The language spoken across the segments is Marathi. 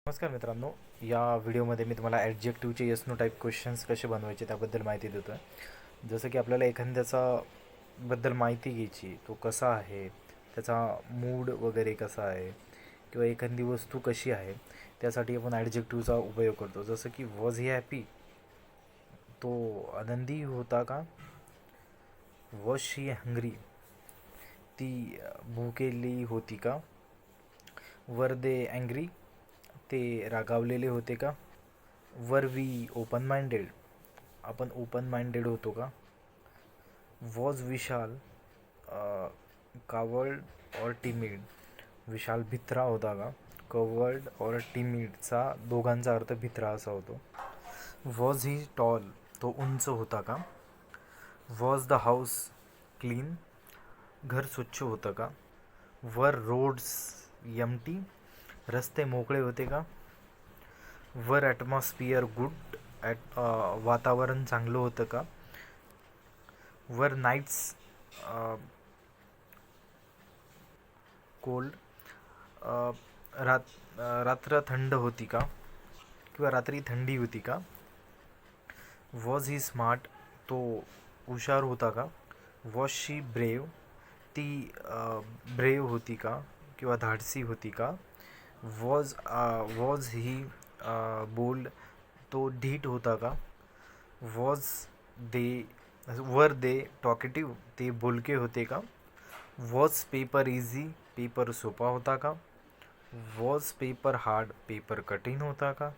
नमस्कार मित्रांनो, या व्हिडिओमध्ये मी तुम्हाला ॲडजेक्टिव्हचे येस नो टाईप क्वेश्चन्स कसे बनवायचे त्याबद्दल माहिती देतो आहे. जसं की आपल्याला एखाद्याचा बद्दल माहिती घ्यायची, तो कसा आहे, त्याचा मूड वगैरे कसा आहे किंवा एखादी वस्तू कशी आहे, त्यासाठी आपण ॲडजेक्टिव्हचा उपयोग करतो. जसं की वॉज ही हॅपी, तो आनंदी होता का? वॉज शी हंग्री, ती भुकेली होती का? वर दे अँग्री, ते रागावलेले होते का? वर वी ओपन माइंडेड, आपण ओपन माइंडेड होतो का? वॉज विशाल कावर्ड और टिमिड, विशाल भित्रा होता का? कवर्ड और टिमिडचा दोघांचा अर्थ भित्रा असा होतो. वॉज ही टॉल, तो उंच होता का? वॉज द हाऊस क्लीन, घर स्वच्छ होतं का? वर रोड्स एम्प्टी, रस्ते मोकळे होते का? वर ॲटमॉस्फिअर गुड, वातावरण चांगलं होतं का? वर नाईट्स कोल्ड, रात्र थंड होती का किंवा रात्री थंडी होती का? वॉज ही स्मार्ट, तो हुशार होता का? वॉज शी ब्रेव, ती ब्रेव होती का किंवा धाडसी होती का? वॉज ही बोल्ड, तो ढीठ होता का? वॉज दे वर दे टॉकेटिव्ह, ते बोलके होते का? वॉज पेपर इझी, पेपर सोपा होता का? वॉज पेपर हार्ड, पेपर कठीण होता का?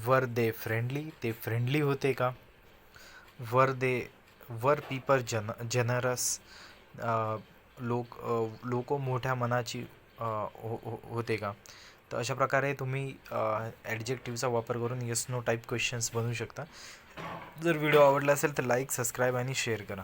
वर दे फ्रेंडली, ते फ्रेंडली होते का? वर पेपर जनरस, लोक मोठ्या मनाची होते का? तर अशा प्रकारे तुम्ही ॲडजेक्टिव्हचा वापर करून येस नो टाईप क्वेश्चन्स बनवू शकता. जर व्हिडिओ आवडला असेल तर लाईक, सबस्क्राईब आणि शेअर करा.